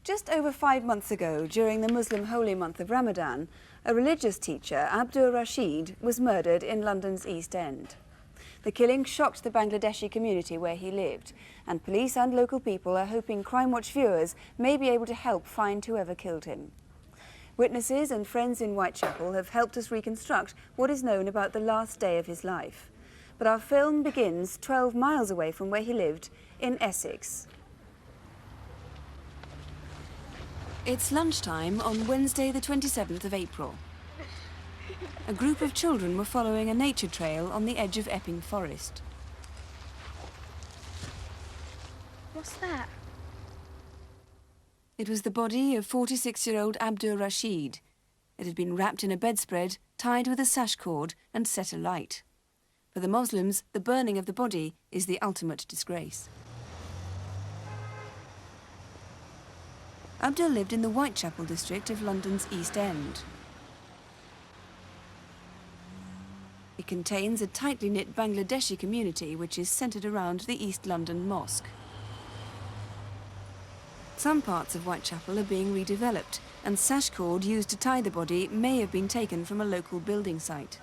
Just over 5 months ago, during the Muslim holy month of Ramadan, a religious teacher, Abdur Rashid, was murdered in London's East End. The killing shocked the Bangladeshi community where he lived, and police and local people are hoping Crimewatch viewers may be able to help find whoever killed him. Witnesses and friends in Whitechapel have helped us reconstruct what is known about the last day of his life. But our film begins 12 miles away from where he lived, in Essex. It's lunchtime on Wednesday the 27th of April. A group of children were following a nature trail on the edge of Epping Forest. What's that? It was the body of 46-year-old Abdur Rashid. It had been wrapped in a bedspread, tied with a sash cord and set alight. For the Muslims, the burning of the body is the ultimate disgrace. Abdur lived in the Whitechapel district of London's East End. It contains a tightly knit Bangladeshi community which is centred around the East London Mosque. Some parts of Whitechapel are being redeveloped, and sash cord used to tie the body may have been taken from a local building site.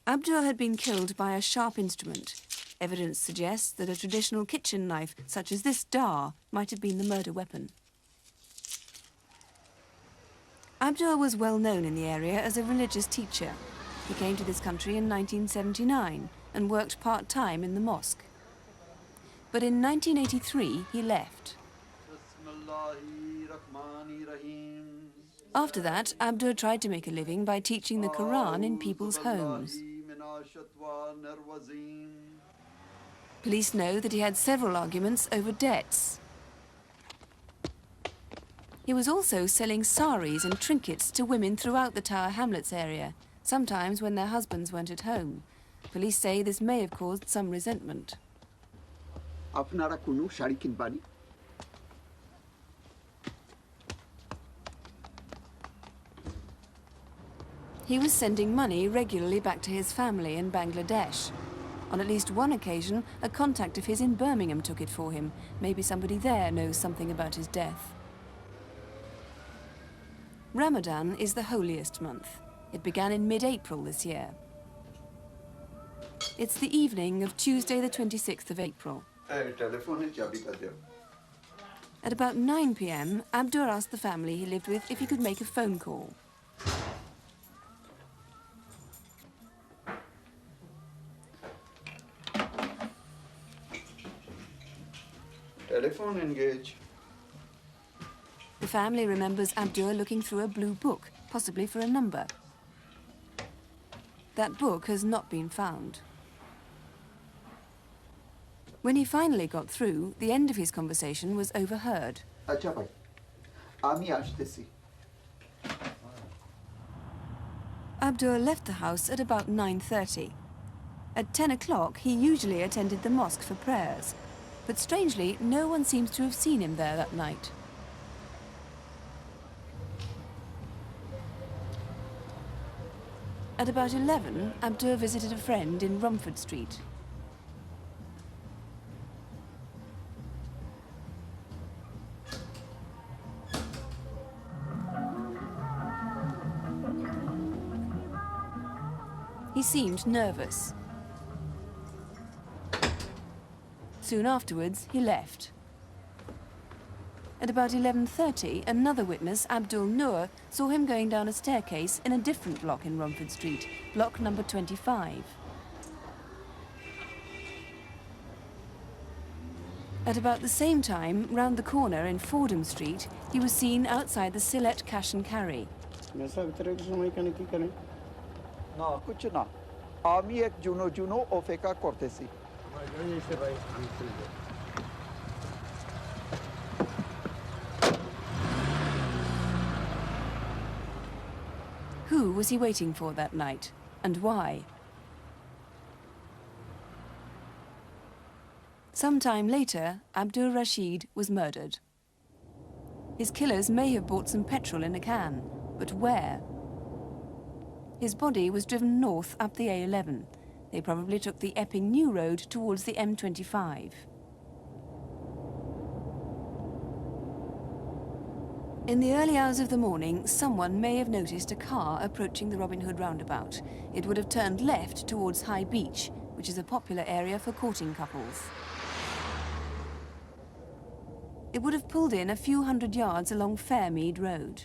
Abdur had been killed by a sharp instrument. Evidence suggests that a traditional kitchen knife, such as this dar, might have been the murder weapon. Abdur was well known in the area as a religious teacher. He came to this country in 1979 and worked part-time in the mosque. But in 1983, he left. After that, Abdur tried to make a living by teaching the Quran in people's homes. Police know that he had several arguments over debts. He was also selling saris and trinkets to women throughout the Tower Hamlets area, sometimes when their husbands weren't at home. Police say this may have caused some resentment. He was sending money regularly back to his family in Bangladesh. On at least one occasion, a contact of his in Birmingham took it for him. Maybe somebody there knows something about his death. Ramadan is the holiest month. It began in mid-April this year. It's the evening of Tuesday the 26th of April. At about 9 p.m, Abdur asked the family he lived with if he could make a phone call. Telephone engage. The family remembers Abdur looking through a blue book, possibly for a number. That book has not been found. When he finally got through, the end of his conversation was overheard. Acha bhai, ami ashtesi. Abdur left the house at about 9:30. At 10 o'clock, he usually attended the mosque for prayers. But strangely, no one seems to have seen him there that night. At about 11, Abdur visited a friend in Romford Street. He seemed nervous. Soon afterwards, he left. At about 11:30, another witness, Abdul Noor, saw him going down a staircase in a different block in Romford Street, block number 25. At about the same time, round the corner in Fordham Street, he was seen outside the Sylhet Cash and Carry. No, kuch na. Ami ek juno ofeka kortesi. Who was he waiting for that night, and why? Some time later, Abdur Rashid was murdered. His killers may have bought some petrol in a can, but where? His body was driven north up the A11. They probably took the Epping New Road towards the M25. In the early hours of the morning, someone may have noticed a car approaching the Robin Hood roundabout. It would have turned left towards High Beach, which is a popular area for courting couples. It would have pulled in a few hundred yards along Fairmead Road.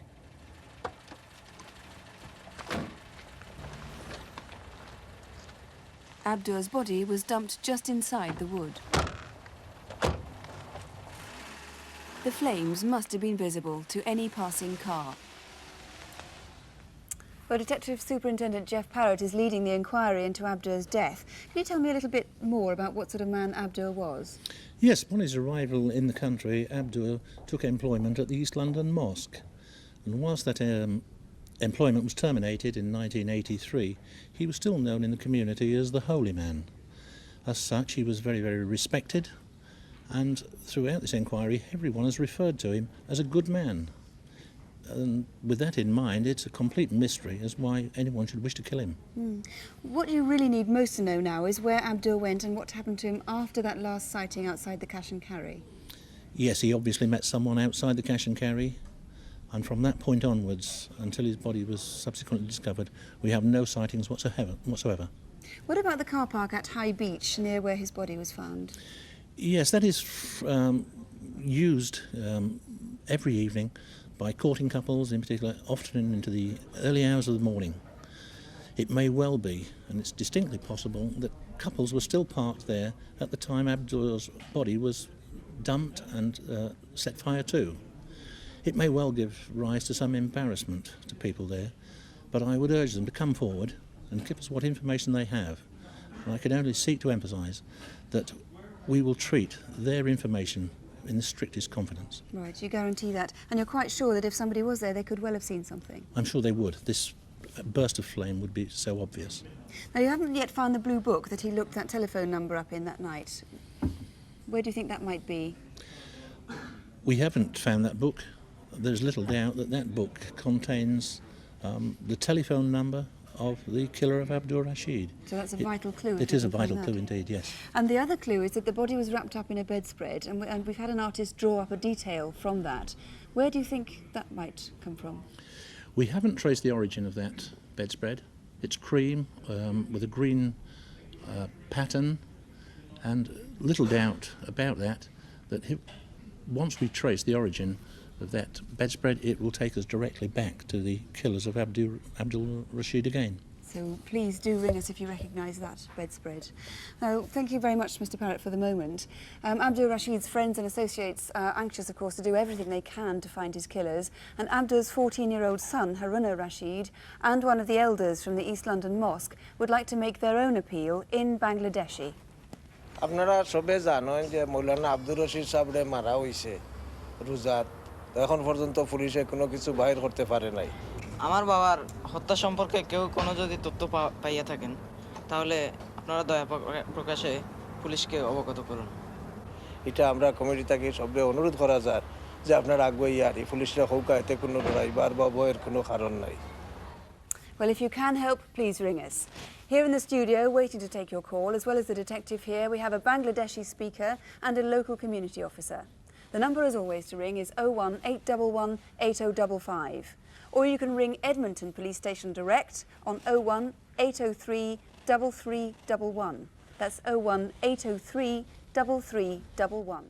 Abdur's body was dumped just inside the wood. The flames must have been visible to any passing car. Well, Detective Superintendent Jeff Parrott is leading the inquiry into Abdur's death. Can you tell me a little bit more about what sort of man Abdur was? Yes, upon his arrival in the country, Abdur took employment at the East London Mosque. And whilst that employment was terminated in 1983, he was still known in the community as the Holy Man. As such, he was very, very respected. And throughout this inquiry, everyone has referred to him as a good man. And with that in mind, it's a complete mystery as why anyone should wish to kill him. What you really need most to know now is where Abdur went and what happened to him after that last sighting outside the Cash and Carry. Yes, he obviously met someone outside the Cash and Carry, and from that point onwards, until his body was subsequently discovered, we have no sightings whatsoever. What about the car park at High Beach, near where his body was found? Yes, that is used every evening by courting couples, in particular, often into the early hours of the morning. It may well be, and it's distinctly possible, that couples were still parked there at the time Abdur's body was dumped and set fire to. It may well give rise to some embarrassment to people there, but I would urge them to come forward and give us what information they have. And I can only seek to emphasise that we will treat their information in the strictest confidence. Right, you guarantee that. And you're quite sure that if somebody was there, they could well have seen something? I'm sure they would. This burst of flame would be so obvious. Now, you haven't yet found the blue book that he looked that telephone number up in that night. Where do you think that might be? We haven't found that book. There's little doubt that that book contains the telephone number of the killer of Abdur Rashid. So that's a vital clue. It is a vital clue indeed, yes. And the other clue is that the body was wrapped up in a bedspread, and we've had an artist draw up a detail from that. Where do you think that might come from? We haven't traced the origin of that bedspread. It's cream with a green pattern, and little doubt about that, once we trace the origin of that bedspread, it will take us directly back to the killers of Abdur Rashid again. So please do ring us if you recognise that bedspread. Now, thank you very much, Mr. Parrott, for the moment. Abdur Rashid's friends and associates are anxious, of course, to do everything they can to find his killers. And Abdur's 14-year-old son, Haruna Rashid, and one of the elders from the East London Mosque would like to make their own appeal in Bangladeshi. আপনারা সবে জানেন যে মৌলানা আব্দুর রশিদ সাহেবরে মারা হইছে রোজার এখন পর্যন্ত পুলিশে কোনো কিছু বাইর করতে পারে নাই আমার বাবার হত্যা সম্পর্কে কেউ কোনো যদি তথ্য পাইয়া থাকেন তাহলে আপনারা দয়া প্রকাশে পুলিশকে অবগত করুন এটা আমরা কমিটি থেকে সবে অনুরোধ করা যায় যে আপনারা আগুয়াই আর এই পুলিশরা হৌকা এতে কোনো ড্রাইভার বা বয়ের কোনো কারণ নাই Well, if you can help, please ring us. Here in the studio, waiting to take your call, as well as the detective here, we have a Bangladeshi speaker and a local community officer. The number, as always, to ring is 01811 8055. Or you can ring Edmonton Police Station direct on 01803 3311. That's 01803 3311.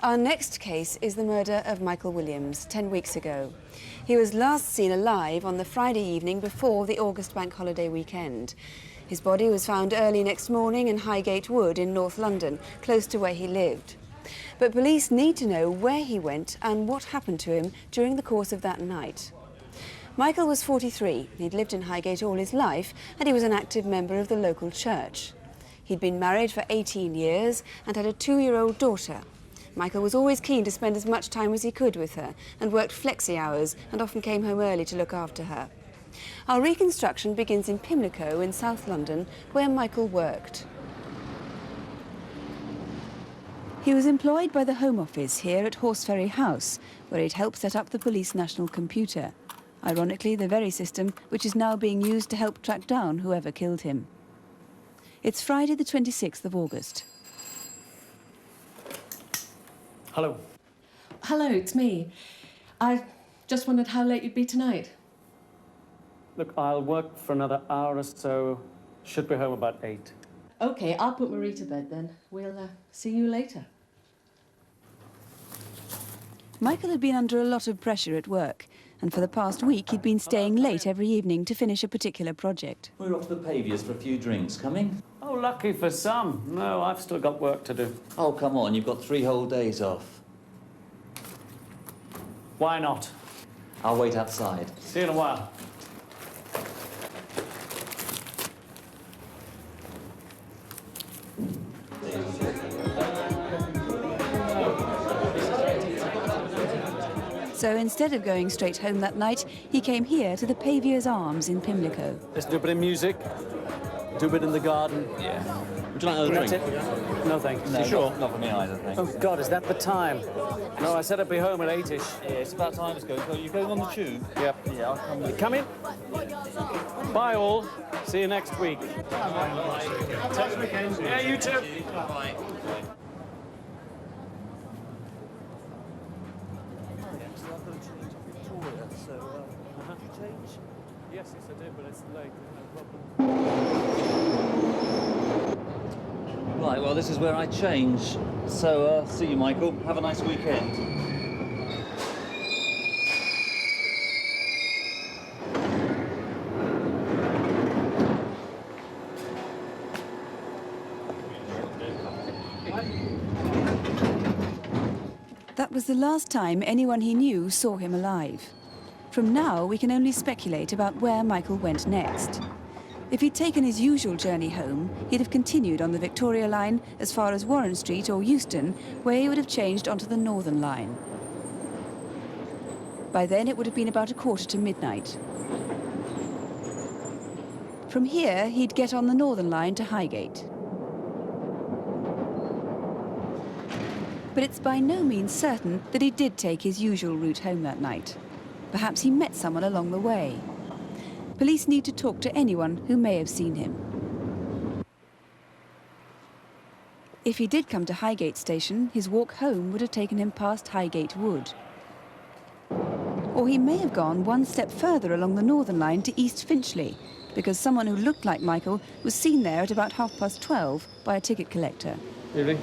Our next case is the murder of Michael Williams 10 weeks ago. He was last seen alive on the Friday evening before the August bank holiday weekend. His body was found early next morning in Highgate Wood in North London, close to where he lived. But police need to know where he went and what happened to him during the course of that night. Michael was 43. He'd lived in Highgate all his life, and he was an active member of the local church. He'd been married for 18 years and had a 2-year-old daughter. Michael was always keen to spend as much time as he could with her and worked flexi hours and often came home early to look after her. Our reconstruction begins in Pimlico in South London, where Michael worked. He was employed by the Home Office here at Horseferry House, where he'd helped set up the police national computer. Ironically, the very system which is now being used to help track down whoever killed him. It's Friday the 26th of August. Hello. Hello, it's me. Just wondered how late you'd be tonight. Look, I'll work for another hour or so. Should be home about 8. OK, I'll put Marie to bed then. We'll see you later. Michael had been under a lot of pressure at work, and for the past week he'd been staying late every evening to finish a particular project. We're off to the Paviers for a few drinks. Coming? Oh, lucky for some. No, I've still got work to do. Oh, come on. You've got 3 whole days off. Why not? I'll wait outside. See you in a while. So instead of going straight home that night, he came here to the Paviers Arms in Pimlico. Let's do a bit of music. Do a bit in the garden. Yeah. Would you like another drink? It? No, thanks. No, sure? Not for me either, thanks. Oh, God, is that the time? No, I said I'd be home at 8-ish. Yeah, it's about time it's going. So you're going on the tube? Yep. Yeah, I'll come with you. Come in. Bye, all. See you next week. Yeah, you too. Bye. Yes, I did, but it's late. No problem. Right, well, this is where I change. So, see you, Michael. Have a nice weekend. That was the last time anyone he knew saw him alive. From now, we can only speculate about where Michael went next. If he'd taken his usual journey home, he'd have continued on the Victoria line as far as Warren Street or Euston, where he would have changed onto the Northern line. By then, it would have been about midnight. From here, he'd get on the Northern line to Highgate. But it's by no means certain that he did take his usual route home that night. Perhaps he met someone along the way. Police need to talk to anyone who may have seen him. If he did come to Highgate Station, his walk home would have taken him past Highgate Wood. Or he may have gone one step further along the Northern line to East Finchley, because someone who looked like Michael was seen there at about 12:30 by a ticket collector. Evening.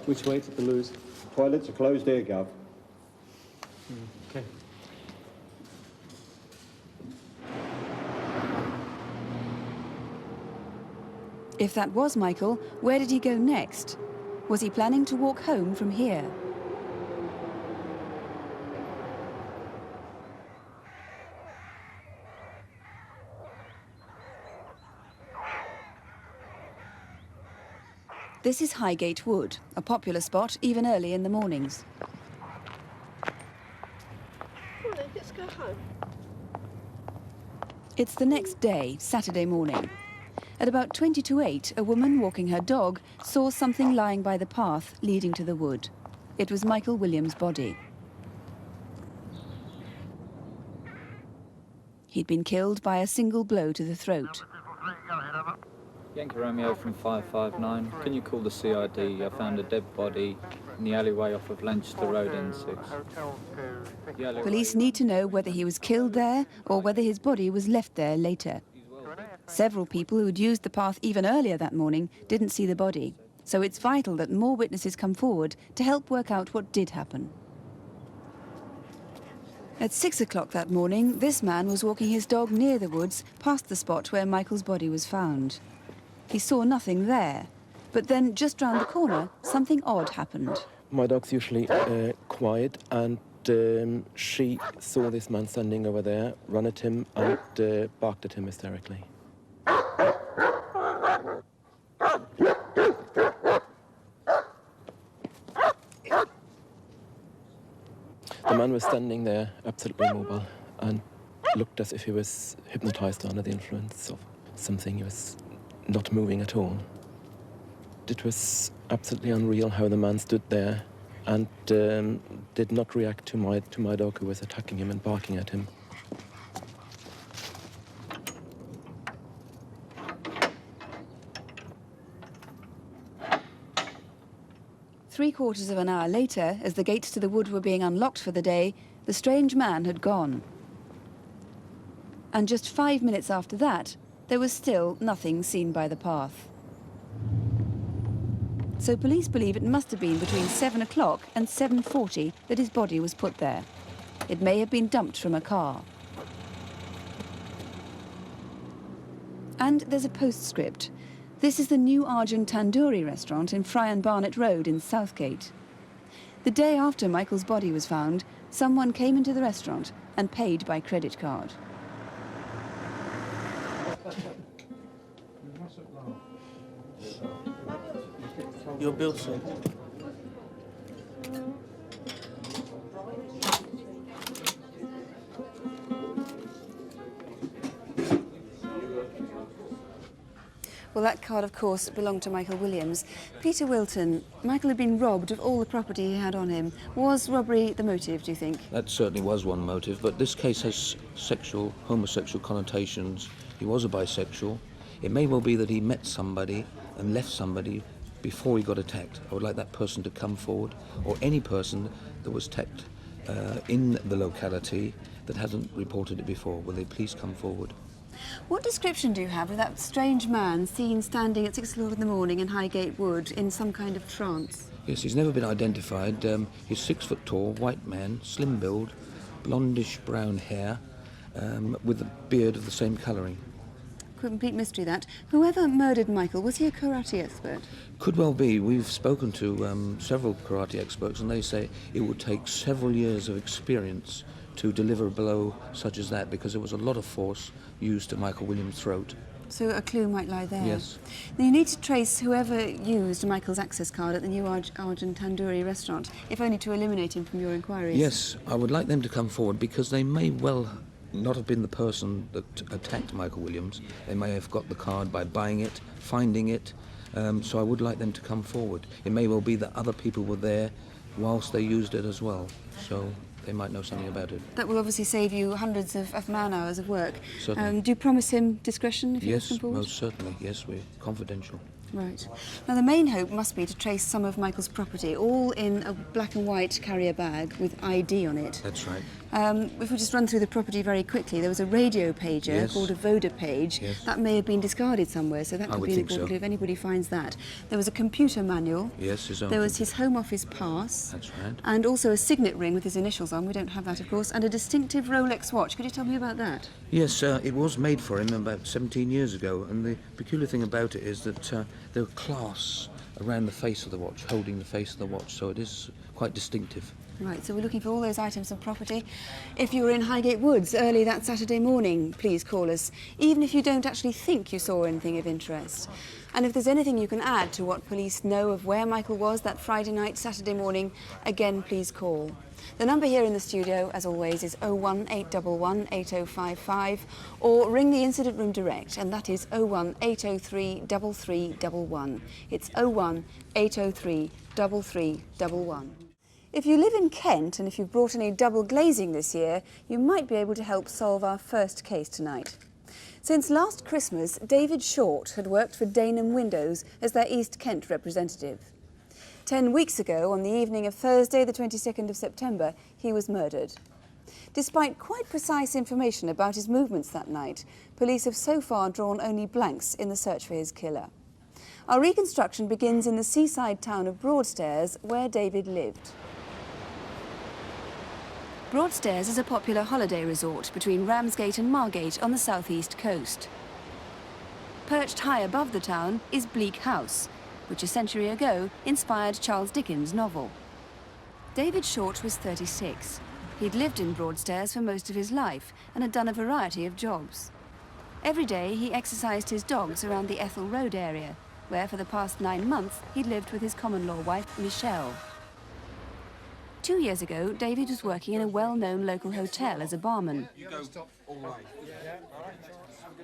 Which way to the Lewis? Toilets are closed here, Gov. Okay. If that was Michael, where did he go next? Was he planning to walk home from here? This is Highgate Wood, a popular spot even early in the mornings. Let's go home. It's the next day, Saturday morning. At about 8:20, a woman walking her dog saw something lying by the path leading to the wood. It was Michael Williams' body. He'd been killed by a single blow to the throat. Yankee Romeo from 559. Can you call the CID? I found a dead body in the alleyway off of Lanchester Road, N6. Police need to know whether he was killed there or whether his body was left there later. Several people who'd used the path even earlier that morning didn't see the body, so it's vital that more witnesses come forward to help work out what did happen. At 6 o'clock that morning, this man was walking his dog near the woods past the spot where Michael's body was found. He saw nothing there, but then just round the corner, something odd happened. My dog's usually quiet, and she saw this man standing over there, run at him and barked at him hysterically. The man was standing there, absolutely immobile, and looked as if he was hypnotized under the influence of something. He was not moving at all. It was absolutely unreal how the man stood there and did not react to my dog, who was attacking him and barking at him. Three-quarters of an hour later, as the gates to the wood were being unlocked for the day, the strange man had gone. And just 5 minutes after that, there was still nothing seen by the path. So police believe it must have been between 7 o'clock and 7:40 that his body was put there. It may have been dumped from a car. And there's a postscript. This is the New Arjun Tandoori restaurant in Fry and Barnet Road in Southgate. The day after Michael's body was found, someone came into the restaurant and paid by credit card. Your bill, sir. Well, that card, of course, belonged to Michael Williams. Peter Wilton, Michael had been robbed of all the property he had on him. Was robbery the motive, do you think? That certainly was one motive, but this case has homosexual connotations. He was a bisexual. It may well be that he met somebody and left somebody before he got attacked. I would like that person to come forward, or any person that was attacked in the locality that hasn't reported it before. Will they please come forward? What description do you have of that strange man seen standing at 6 o'clock in the morning in Highgate Wood in some kind of trance? Yes, he's never been identified. He's 6 foot tall, white man, slim build, blondish brown hair, with a beard of the same colouring. Complete mystery, that. Whoever murdered Michael, was he a karate expert? Could well be. We've spoken to several karate experts, and they say it would take several years of experience to deliver a blow such as that, because there was a lot of force used to Michael Williams' throat. So a clue might lie there. Yes. Now you need to trace whoever used Michael's access card at the New Arjun Tandoori restaurant, if only to eliminate him from your inquiries. Yes, I would like them to come forward, because they may well not have been the person that attacked Michael Williams. They may have got the card by buying it, finding it, so I would like them to come forward. It may well be that other people were there whilst they used it as well, so they might know something about it. That will obviously save you hundreds of man-hours of work. Certainly. Do you promise him discretion if you come forward? Yes, most certainly. Yes, we're confidential. Right. Now the main hope must be to trace some of Michael's property, all in a black and white carrier bag with ID on it. That's right. If we just run through the property very quickly, there was a radio pager called a Voda page. Yes. That may have been discarded somewhere, so that could be an important clue if anybody finds that. There was a computer manual. Yes, his own. There was his Home Office pass. That's right. And also a signet ring with his initials on. We don't have that, of course. And a distinctive Rolex watch. Could you tell me about that? Yes, it was made for him about 17 years ago, and the peculiar thing about it is that there are clasps around the face of the watch, holding the face of the watch, so it is quite distinctive. Right, so we're looking for all those items of property. If you were in Highgate Woods early that Saturday morning, please call us, even if you don't actually think you saw anything of interest. And if there's anything you can add to what police know of where Michael was that Friday night, Saturday morning, again, please call. The number here in the studio, as always, is 01811 8055, or ring the incident room direct, and that is 01803 3311. It's 01803 3311. If you live in Kent and if you've brought any double glazing this year, you might be able to help solve our first case tonight. Since last Christmas, David Short had worked for Dainham Windows as their East Kent representative. 10 weeks ago, on the evening of Thursday, the 22nd of September, he was murdered. Despite quite precise information about his movements that night, police have so far drawn only blanks in the search for his killer. Our reconstruction begins in the seaside town of Broadstairs, where David lived. Broadstairs is a popular holiday resort between Ramsgate and Margate on the southeast coast. Perched high above the town is Bleak House, which a century ago inspired Charles Dickens' novel. David Short was 36. He'd lived in Broadstairs for most of his life and had done a variety of jobs. Every day he exercised his dogs around the Ethel Road area, where for the past 9 months he'd lived with his common-law wife, Michelle. 2 years ago, David was working in a well-known local hotel as a barman.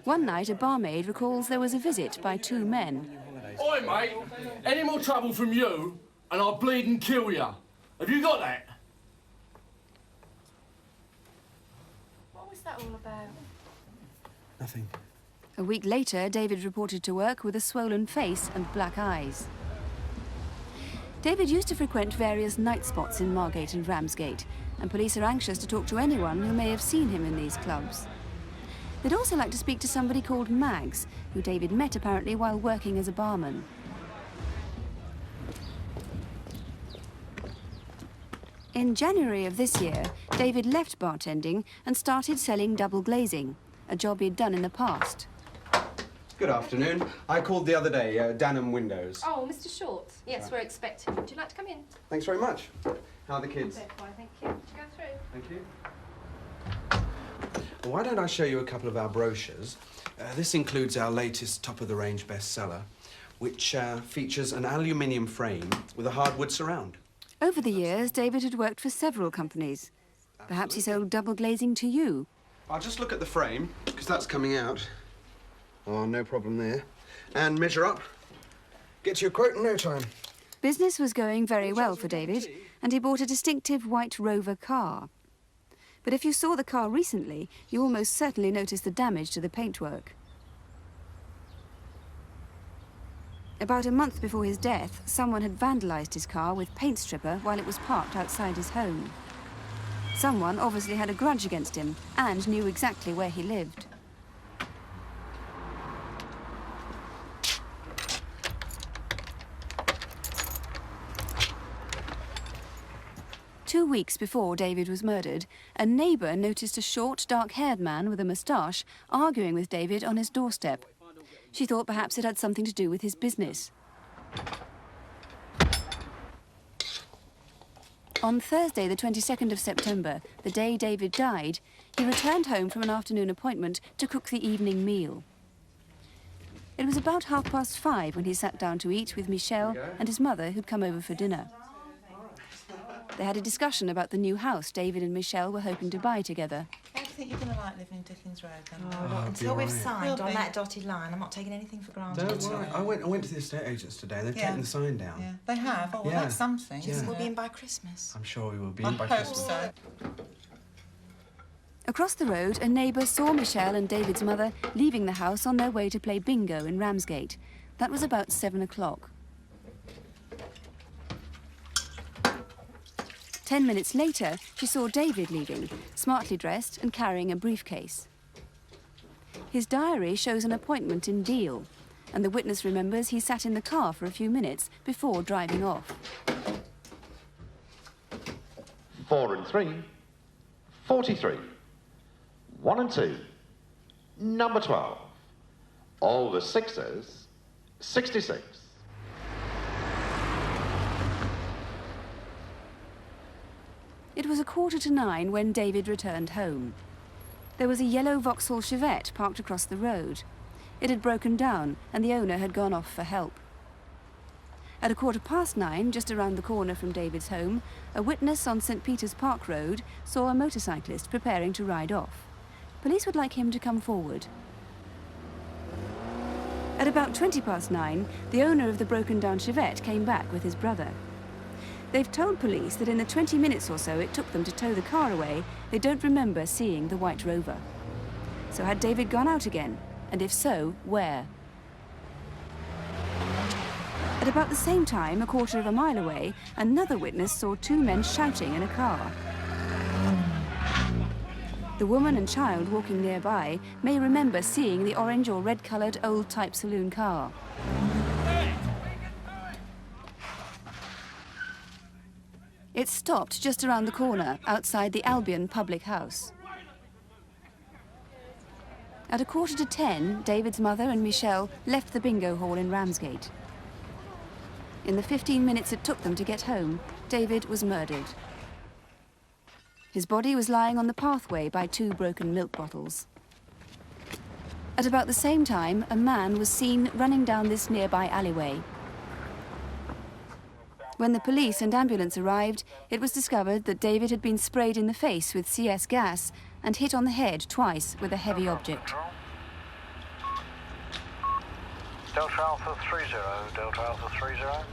One night, a barmaid recalls there was a visit by 2 men. Oi, mate, any more trouble from you, and I'll bleed and kill you. Have you got that? What was that all about? Nothing. A week later, David reported to work with a swollen face and black eyes. David used to frequent various night spots in Margate and Ramsgate, and police are anxious to talk to anyone who may have seen him in these clubs. They'd also like to speak to somebody called Mags, who David met apparently while working as a barman. In January of this year, David left bartending and started selling double glazing, a job he'd done in the past. Good afternoon. I called the other day, Danham Windows. Oh, Mr. Short. Yes, we're expecting. Would you like to come in? Thanks very much. How are the kids? They're fine, thank you. Go through. Thank you. Well, why don't I show you a couple of our brochures? This includes our latest top-of-the-range bestseller, which features an aluminium frame with a hardwood surround. Over the years, David had worked for several companies. Perhaps he sold double glazing to you. I'll just look at the frame, because that's coming out. Oh, no problem there. And measure up. Get you a quote in no time. Business was going very well for David, and he bought a distinctive white Rover car. But if you saw the car recently, you almost certainly noticed the damage to the paintwork. About a month before his death, someone had vandalised his car with paint stripper while it was parked outside his home. Someone obviously had a grudge against him and knew exactly where he lived. Two weeks before David was murdered, a neighbour noticed a short, dark-haired man with a moustache arguing with David on his doorstep. She thought perhaps it had something to do with his business. On Thursday, the 22nd of September, the day David died, he returned home from an afternoon appointment to cook the evening meal. It was about 5:30 when he sat down to eat with Michelle and his mother, who'd come over for dinner. They had a discussion about the new house David and Michelle were hoping to buy together. How do you think you're going to like living in Dickens Road then? Until we've signed on that dotted line, I'm not taking anything for granted. Don't worry. I went to the estate agents today. They've taken the sign down. Yeah, they have. Oh, well, that's something. Yeah. We'll be in by Christmas. I'm sure we will be in by Christmas. I hope so. Across the road, a neighbour saw Michelle and David's mother leaving the house on their way to play bingo in Ramsgate. That was about 7 o'clock. 10 minutes later, she saw David leaving, smartly dressed and carrying a briefcase. His diary shows an appointment in Deal, and the witness remembers he sat in the car for a few minutes before driving off. 4 and 3, 43. 1 and 2, number 12. All the sixes, 66. It was 9:15 when David returned home. There was a yellow Vauxhall Chevette parked across the road. It had broken down and the owner had gone off for help. At 9:15, just around the corner from David's home, a witness on St. Peter's Park Road saw a motorcyclist preparing to ride off. Police would like him to come forward. At about 9:20, the owner of the broken-down Chevette came back with his brother. They've told police that in the 20 minutes or so it took them to tow the car away, they don't remember seeing the white Rover. So had David gone out again? And if so, where? At about the same time, 1/4 mile away, another witness saw two men shouting in a car. The woman and child walking nearby may remember seeing the orange or red-coloured old-type saloon car. It stopped just around the corner, outside the Albion public house. At 9:45, David's mother and Michelle left the bingo hall in Ramsgate. In the 15 minutes it took them to get home, David was murdered. His body was lying on the pathway by 2 broken milk bottles. At about the same time, a man was seen running down this nearby alleyway. When the police and ambulance arrived, it was discovered that David had been sprayed in the face with CS gas and hit on the head twice with a heavy object. Delta Alpha 30, Delta Alpha 30.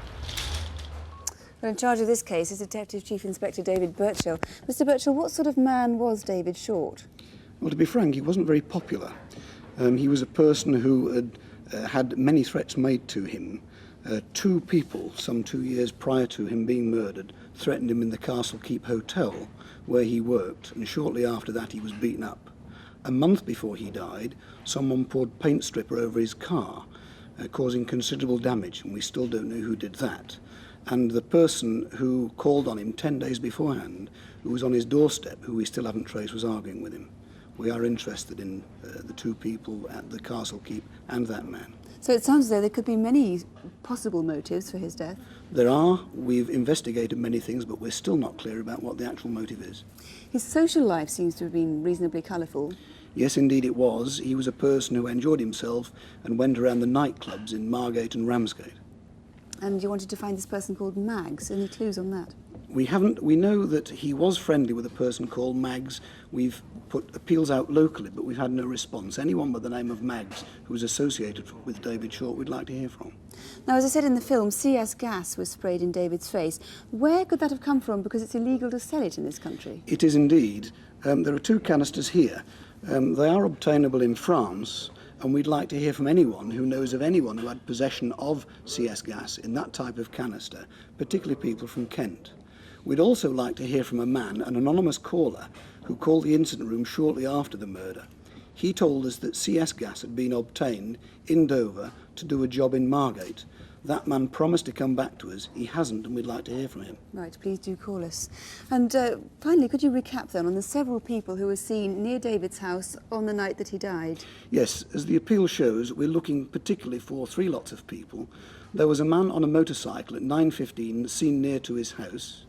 Well, in charge of this case is Detective Chief Inspector David Birchall. Mr. Birchall, what sort of man was David Short? Well, to be frank, he wasn't very popular. He was a person who had had many threats made to him, Two people, some 2 years prior to him being murdered, threatened him in the Castle Keep Hotel where he worked, and shortly after that he was beaten up. A month before he died, someone poured paint stripper over his car, causing considerable damage, and we still don't know who did that. And the person who called on him 10 days beforehand, who was on his doorstep, who we still haven't traced, was arguing with him. We are interested in the two people at the Castle Keep and that man. So it sounds as though there could be many possible motives for his death. There are. We've investigated many things, but we're still not clear about what the actual motive is. His social life seems to have been reasonably colourful. Yes, indeed it was. He was a person who enjoyed himself and went around the nightclubs in Margate and Ramsgate. And you wanted to find this person called Mags. Any clues on that? We haven't. We know that he was friendly with a person called Mags. We've put appeals out locally, but we've had no response. Anyone by the name of Mags who was associated with David Short, we'd like to hear from. Now, as I said in the film, CS gas was sprayed in David's face. Where could that have come from? Because it's illegal to sell it in this country. It is indeed. There are two canisters here. They are obtainable in France, and we'd like to hear from anyone who knows of anyone who had possession of CS gas in that type of canister, particularly people from Kent. We'd also like to hear from a man, an anonymous caller, who called the incident room shortly after the murder. He told us that CS gas had been obtained in Dover to do a job in Margate. That man promised to come back to us. He hasn't, and we'd like to hear from him. Right, please do call us. And finally, could you recap then on the several people who were seen near David's house on the night that he died? Yes, as the appeal shows, we're looking particularly for three lots of people. There was a man on a motorcycle at 9:15 seen near to his house.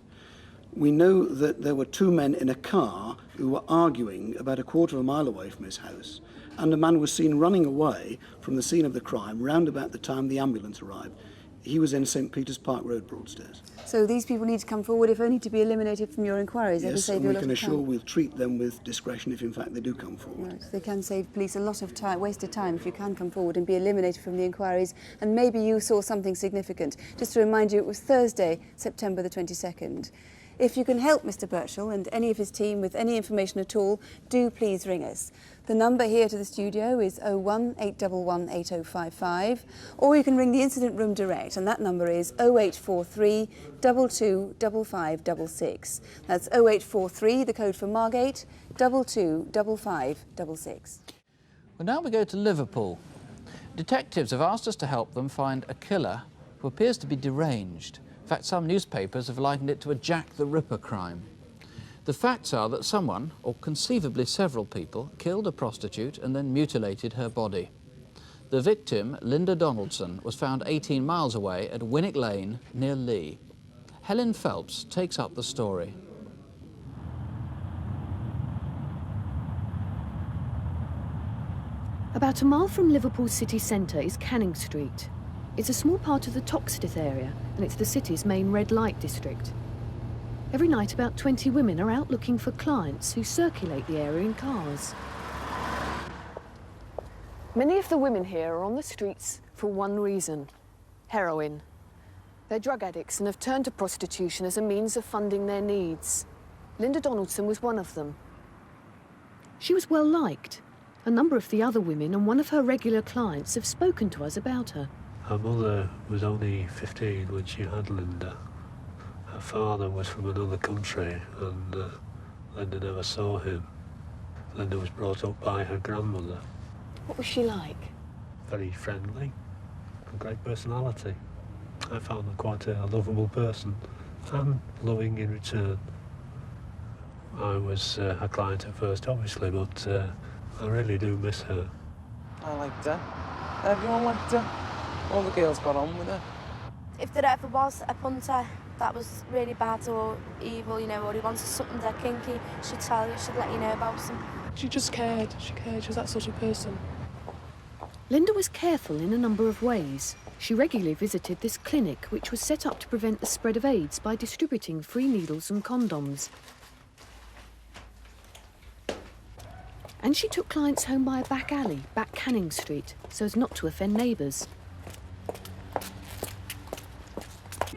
We know that there were two men in a car who were arguing about a quarter of a mile away from his house, and a man was seen running away from the scene of the crime round about the time the ambulance arrived. He was in St Peter's Park Road, Broadstairs. So these people need to come forward, if only to be eliminated from your inquiries. Yes, and we can assure we'll treat them with discretion if in fact they do come forward. Right, they can save police a lot of time, wasted time, if you can come forward and be eliminated from the inquiries, and maybe you saw something significant. Just to remind you, it was Thursday, September the 22nd. If you can help Mr. Birchall and any of his team with any information at all, do please ring us. The number here to the studio is 01811 8055, or you can ring the incident room direct, and that number is 0843 225566. That's 0843, the code for Margate, 225566. Well, now we go to Liverpool. Detectives have asked us to help them find a killer who appears to be deranged. In fact, some newspapers have likened it to a Jack the Ripper crime. The facts are that someone, or conceivably several people, killed a prostitute and then mutilated her body. The victim, Linda Donaldson, was found 18 miles away at Winnick Lane near Lee. Helen Phelps takes up the story. About a mile from Liverpool city centre is Canning Street. It's a small part of the Toxteth area, and it's the city's main red light district. Every night, about 20 women are out looking for clients who circulate the area in cars. Many of the women here are on the streets for one reason: heroin. They're drug addicts and have turned to prostitution as a means of funding their needs. Linda Donaldson was one of them. She was well liked. A number of the other women and one of her regular clients have spoken to us about her. Her mother was only 15 when she had Linda. Her father was from another country, and Linda never saw him. Linda was brought up by her grandmother. What was she like? Very friendly, a great personality. I found her quite a lovable person, and loving in return. I was her client at first, obviously, but I really do miss her. I liked her. Everyone liked her. All the girls got on with her. If there ever was a punter that was really bad or evil, you know, or he wanted something that kinky, she'd tell you, she'd let you know about him. She just cared. She cared. She was that sort of person. Linda was careful in a number of ways. She regularly visited this clinic, which was set up to prevent the spread of AIDS by distributing free needles and condoms. And she took clients home by a back alley, back Canning Street, so as not to offend neighbours.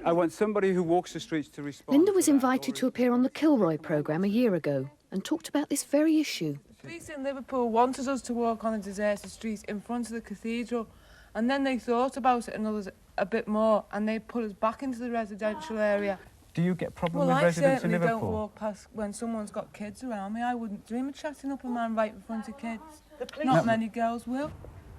I want somebody who walks the streets to respond. Linda was invited to appear on the Kilroy programme a year ago and talked about this very issue. Police in Liverpool wanted us to walk on a deserted street in front of the cathedral, and then they thought about it a bit more, and they put us back into the residential area. Do you get problems Well, with I residents in certainly Liverpool? don't walk past when someone's got kids around me. I wouldn't dream of chatting up a man right in front of kids. Not many girls will.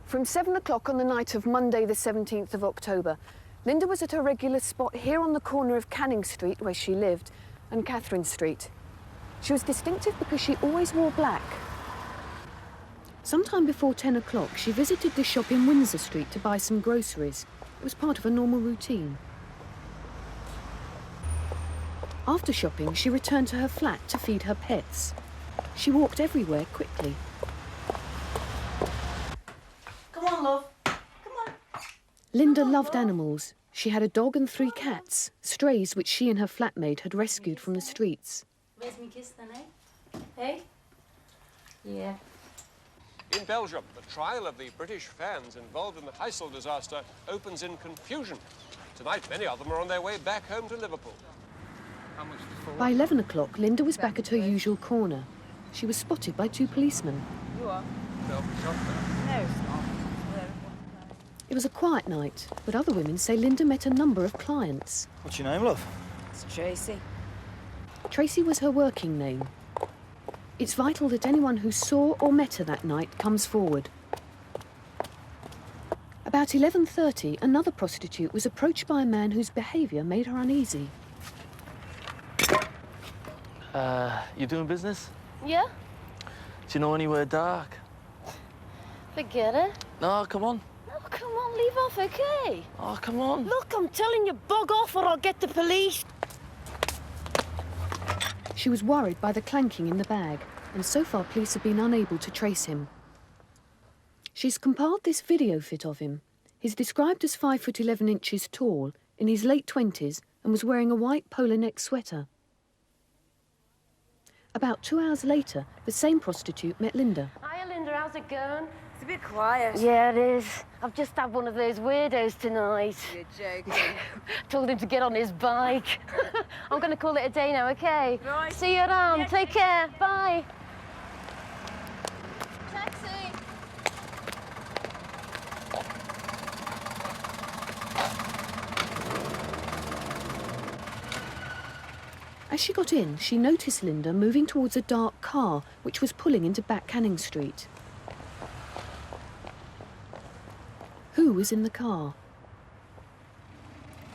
From 7 o'clock on the night of Monday the 17th of October, Linda was at her regular spot here on the corner of Canning Street, where she lived, and Catherine Street. She was distinctive because she always wore black. Sometime before 10 o'clock, she visited the shop in Windsor Street to buy some groceries. It was part of a normal routine. After shopping, she returned to her flat to feed her pets. She walked everywhere quickly. Come on, love. Linda loved animals. She had a dog and 3 cats, strays which she and her flatmate had rescued from the streets. Where's my kiss then, eh? Hey? Yeah. In Belgium, the trial of the British fans involved in the Heysel disaster opens in confusion. Tonight, many of them are on their way back home to Liverpool. By 11 o'clock, Linda was back at her usual corner. She was spotted by 2 policemen. You are? No, No, it's not. It was a quiet night, but other women say Linda met a number of clients. What's your name, love? It's Tracy. Tracy was her working name. It's vital that anyone who saw or met her that night comes forward. About 11:30, another prostitute was approached by a man whose behaviour made her uneasy. You doing business? Yeah? Do you know anywhere dark? Forget it. No, come on. Oh, come on, leave off, okay? Oh, come on. Look, I'm telling you, bug off or I'll get the police. She was worried by the clanking in the bag, and so far police have been unable to trace him. She's compiled this video fit of him. He's described as 5'11" tall, in his late 20s, and was wearing a white polo neck sweater. About 2 hours later, the same prostitute met Linda. Hiya, Linda, how's it going? It's a bit quiet. Yeah, it is. I've just had one of those weirdos tonight. You're joking. Told him to get on his bike. I'm going to call it a day now, OK? Right. See you around. Yeah, Take care. Bye. Taxi. As she got in, she noticed Linda moving towards a dark car which was pulling into Back Canning Street. Who was in the car?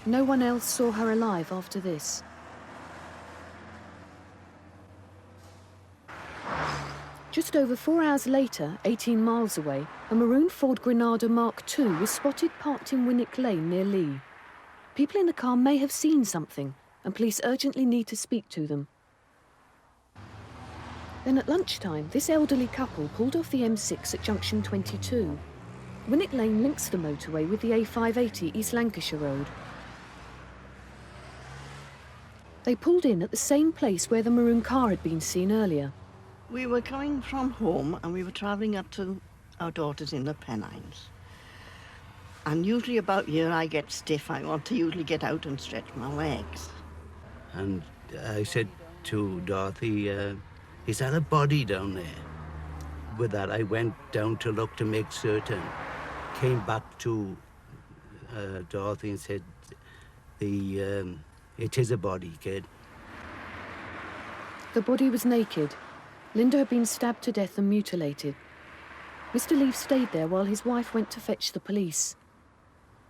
No one else saw her alive after this. Just over 4 hours later, 18 miles away, a maroon Ford Granada Mark II was spotted parked in Winnick Lane near Lee. People in the car may have seen something, and police urgently need to speak to them. Then at lunchtime, this elderly couple pulled off the M6 at junction 22. Winnick Lane links the motorway with the A580 East Lancashire Road. They pulled in at the same place where the maroon car had been seen earlier. We were coming from home and we were travelling up to our daughter's in the Pennines. And usually about here I get stiff. I want to usually get out and stretch my legs. And I said to Dorothy, is that a body down there? With that, I went down to look to make certain. Came back to Dorothy and said, it is a body, kid. The body was naked. Linda had been stabbed to death and mutilated. Mr. Leaf stayed there while his wife went to fetch the police.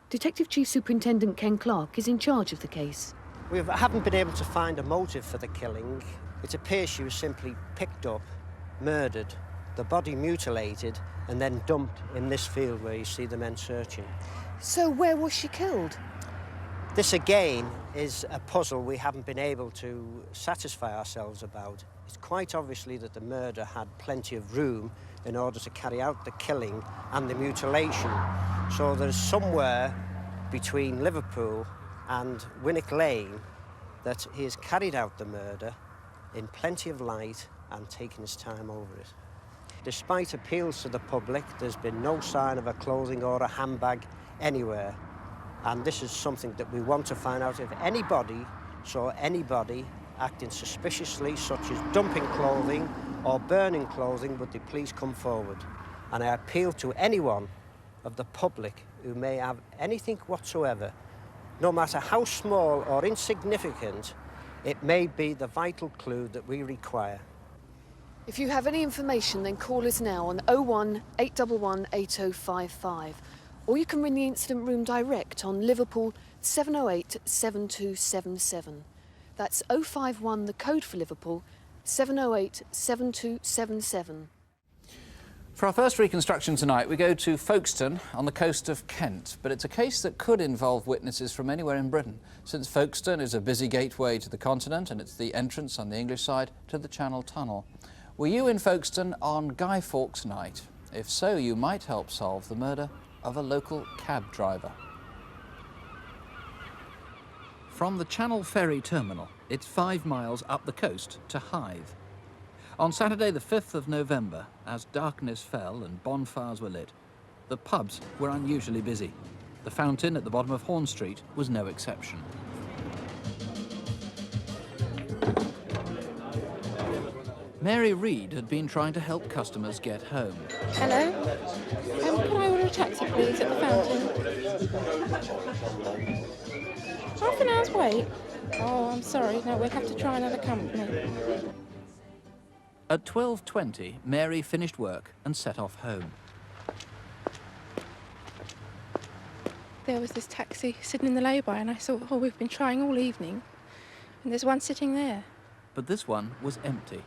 Detective Chief Superintendent Ken Clark is in charge of the case. We haven't been able to find a motive for the killing. It appears she was simply picked up, murdered, the body mutilated, and then dumped in this field where you see the men searching. So where was she killed? This, again, is a puzzle we haven't been able to satisfy ourselves about. It's quite obviously that the murder had plenty of room in order to carry out the killing and the mutilation. So there's somewhere between Liverpool and Winnick Lane that he has carried out the murder in plenty of light and taken his time over it. Despite appeals to the public, there's been no sign of a clothing or a handbag anywhere. And this is something that we want to find out. If anybody saw anybody acting suspiciously, such as dumping clothing or burning clothing, would they please come forward? And I appeal to anyone of the public who may have anything whatsoever, no matter how small or insignificant, it may be the vital clue that we require. If you have any information, then call us now on 01 811 8055. Or you can ring the incident room direct on Liverpool 708 7277. That's 051, the code for Liverpool, 708 7277. For our first reconstruction tonight, we go to Folkestone on the coast of Kent, but it's a case that could involve witnesses from anywhere in Britain, since Folkestone is a busy gateway to the continent and it's the entrance on the English side to the Channel Tunnel. Were you in Folkestone on Guy Fawkes night? If so, you might help solve the murder of a local cab driver. From the Channel Ferry Terminal, it's 5 miles up the coast to Hythe. On Saturday the 5th of November, as darkness fell and bonfires were lit, the pubs were unusually busy. The Fountain at the bottom of Horn Street was no exception. Mary Reed had been trying to help customers get home. Hello? Can I order a taxi, please, at the Fountain? Half an hour's wait? Oh, I'm sorry. No, we'll have to try another company. At 12:20, Mary finished work and set off home. There was this taxi sitting in the lay-by, and I thought, oh, we've been trying all evening, and there's one sitting there. But this one was empty,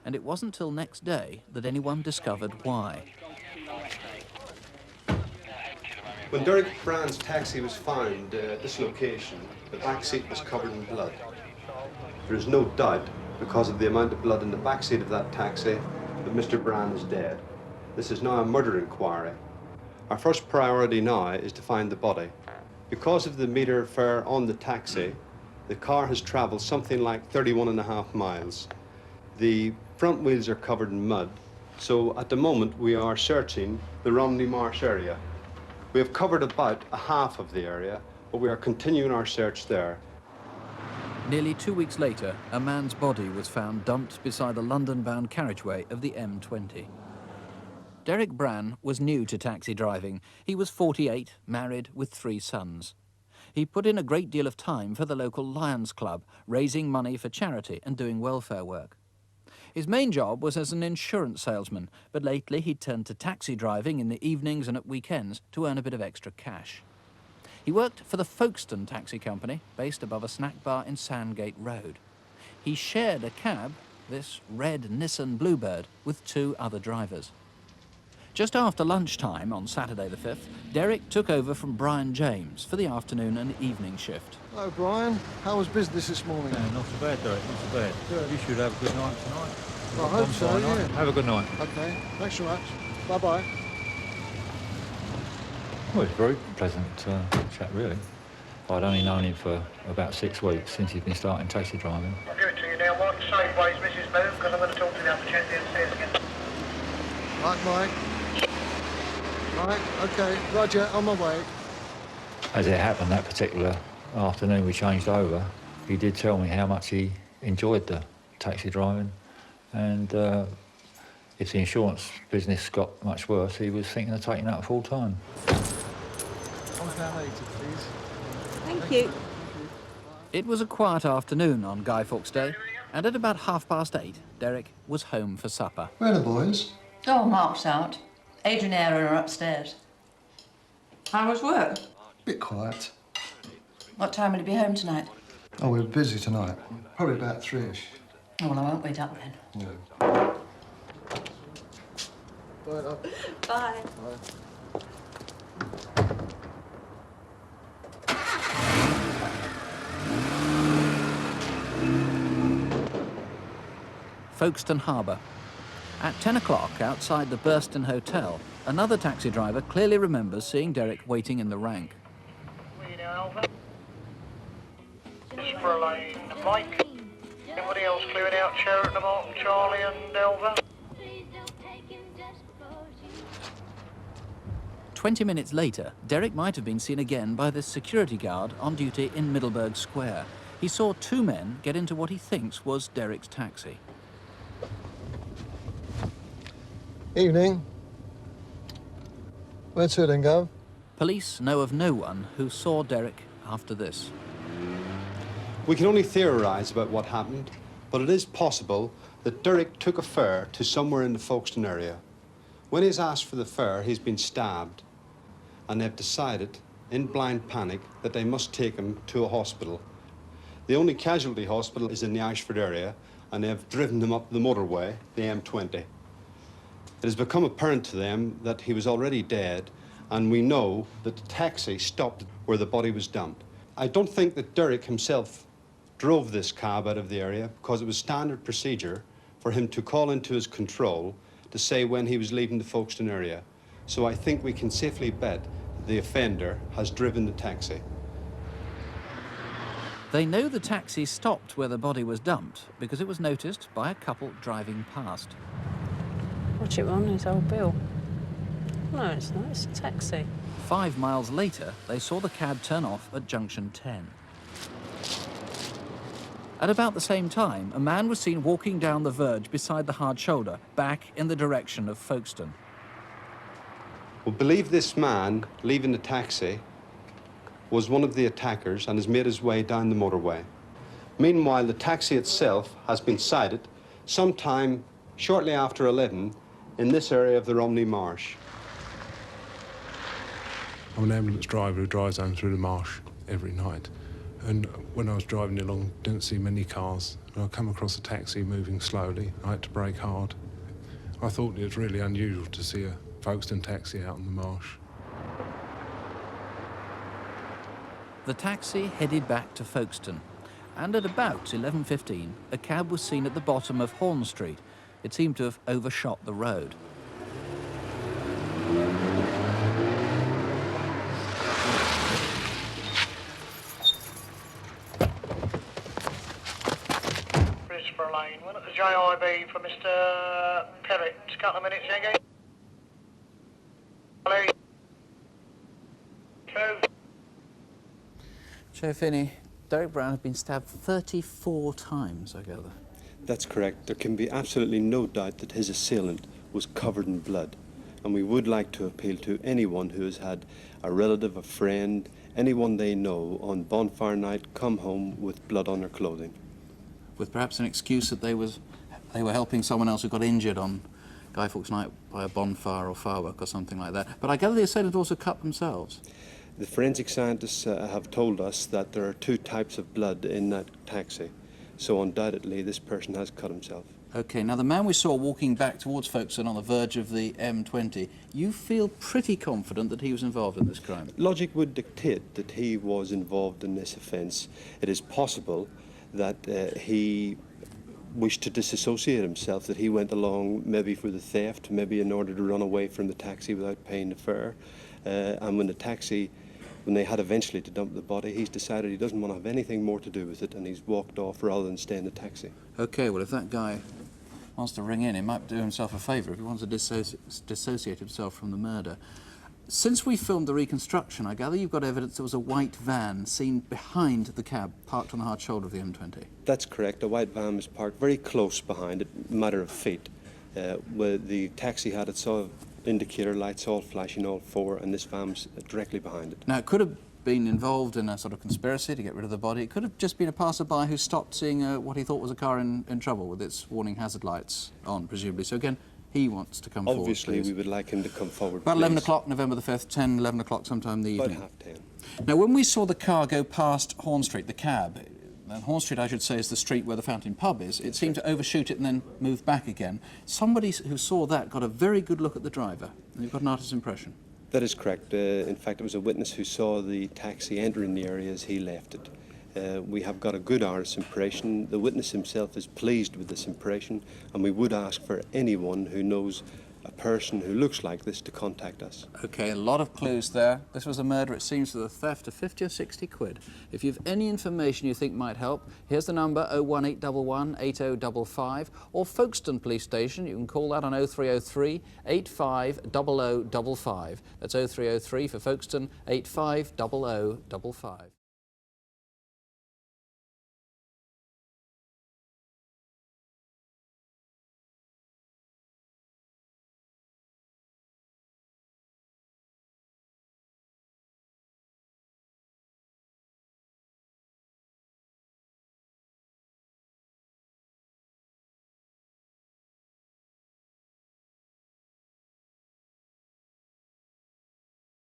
and it wasn't till next day that anyone discovered why. When Derek Brann's taxi was found at this location, the back seat was covered in blood. There is no doubt, because of the amount of blood in the back seat of that taxi, that Mr. Brann is dead. This is now a murder inquiry. Our first priority now is to find the body. Because of the meter fare on the taxi, the car has travelled something like 31.5 miles. The front wheels are covered in mud, so at the moment we are searching the Romney Marsh area. We have covered about a half of the area, but we are continuing our search there. Nearly 2 weeks later, a man's body was found dumped beside the London-bound carriageway of the M20. Derek Brann was new to taxi driving. He was 48, married with 3 sons. He put in a great deal of time for the local Lions Club, raising money for charity and doing welfare work. His main job was as an insurance salesman, but lately he'd turned to taxi driving in the evenings and at weekends to earn a bit of extra cash. He worked for the Folkestone Taxi Company, based above a snack bar in Sandgate Road. He shared a cab, this red Nissan Bluebird, with 2 other drivers. Just after lunchtime on Saturday the 5th, Derek took over from Brian James for the afternoon and evening shift. Hello, Brian. How was business this morning? Not so bad, Derek, not so bad. Good. You should have a good night tonight. I hope so, yeah. Have a good night. Okay, thanks so much. Bye-bye. Well, it's a very pleasant chat, really. I'd only known him for about 6 weeks since he'd been starting taxi driving. I'll give it to you now, Mike. Safeways, Mrs. Moon, because I'm going to talk to the opportunity and see us again. Right, Mike. Right, okay. Roger, on my way. As it happened, that particular afternoon we changed over, he did tell me how much he enjoyed the taxi driving. And if the insurance business got much worse, he was thinking of taking that full time. £1.80, please. Thank you. It was a quiet afternoon on Guy Fawkes Day, and at about 8:30, Derek was home for supper. Where are the boys? Oh, Mark's out. Adrian and Aaron are upstairs. How was work? Bit quiet. What time will you be home tonight? Oh, we're busy tonight. Probably about 3-ish. Oh, well, I won't wait up then. No. Bye, love. Bye. Folkestone Harbour. At 10 o'clock, outside the Burston Hotel, another taxi driver clearly remembers seeing Derek waiting in the rank. Spur Lane, Mike. Anybody else clearing out Sheraton, Mark, Charlie and Elva? 20 minutes later, Derek might have been seen again by the security guard on duty in Middleburg Square. He saw 2 men get into what he thinks was Derek's taxi. Evening. Where to then, Gov? Police know of no one who saw Derek after this. We can only theorise about what happened, but it is possible that Derek took a fare to somewhere in the Folkestone area. When he's asked for the fare, he's been stabbed, and they've decided, in blind panic, that they must take him to a hospital. The only casualty hospital is in the Ashford area, and they've driven him up the motorway, the M20. It has become apparent to them that he was already dead, and we know that the taxi stopped where the body was dumped. I don't think that Derek himself drove this cab out of the area, because it was standard procedure for him to call into his control to say when he was leaving the Folkestone area. So I think we can safely bet that the offender has driven the taxi. They know the taxi stopped where the body was dumped because it was noticed by a couple driving past. What's it on his old bill? No, it's not. It's a taxi. 5 miles later, they saw the cab turn off at junction 10. At about the same time, a man was seen walking down the verge beside the hard shoulder, back in the direction of Folkestone. We believe this man leaving the taxi was one of the attackers and has made his way down the motorway. Meanwhile, the taxi itself has been sighted sometime shortly after 11 in this area of the Romney Marsh. I'm an ambulance driver who drives down through the marsh every night. And when I was driving along, didn't see many cars. And I come across a taxi moving slowly. I had to brake hard. I thought it was really unusual to see a Folkestone taxi out in the marsh. The taxi headed back to Folkestone, and at about 11:15, a cab was seen at the bottom of Horn Street. It seemed to have overshot the road. Christopher Lane, one at the JIB for Mr. Perrott. Just a couple of minutes again. Hello. 2. Joe Finney, Derek Brann had been stabbed 34 times, I gather. That's correct. There can be absolutely no doubt that his assailant was covered in blood. And we would like to appeal to anyone who has had a relative, a friend, anyone they know on bonfire night come home with blood on their clothing. With perhaps an excuse that they were helping someone else who got injured on Guy Fawkes Night by a bonfire or firework or something like that. But I gather the assailant also cut themselves. The forensic scientists have told us that there are 2 types of blood in that taxi. So undoubtedly this person has cut himself. OK, now the man we saw walking back towards Folkestone on the verge of the M20, you feel pretty confident that he was involved in this crime? Logic would dictate that he was involved in this offence. It is possible that he wished to disassociate himself, that he went along maybe for the theft, maybe in order to run away from the taxi without paying the fare. And when they had eventually to dump the body, he's decided he doesn't want to have anything more to do with it, and he's walked off rather than stay in the taxi. OK, well, if that guy wants to ring in, he might do himself a favour if he wants to dissociate himself from the murder. Since we filmed the reconstruction, I gather you've got evidence there was a white van seen behind the cab, parked on the hard shoulder of the M20. That's correct. A white van was parked very close behind it, a matter of feet. Where the taxi had its indicator lights all flashing, all 4, and this van was directly behind it. Now, it could have been involved in a sort of conspiracy to get rid of the body. It could have just been a passerby who stopped seeing what he thought was a car in trouble with its warning hazard lights on, presumably. So again, he wants to come Obviously, forward, we would like him to come forward, about please. 11 o'clock, November the 5th, 10, 11 o'clock sometime in the evening. About 10:30. Now, when we saw the car go past Horn Street, the cab, and Horn Street, I should say, is the street where the Fountain Pub is, it seemed to overshoot it and then move back again. Somebody who saw that got a very good look at the driver, and you've got an artist's impression. That is correct. In fact, it was a witness who saw the taxi entering the area as he left it. We have got a good artist's impression. The witness himself is pleased with this impression, and we would ask for anyone who knows a person who looks like this to contact us. OK, a lot of clues there. This was a murder, it seems, for the theft of 50 or 60 quid. If you have any information you think might help, here's the number 01811 8055, or Folkestone Police Station. You can call that on 0303 850055. That's 0303 for Folkestone, 850055.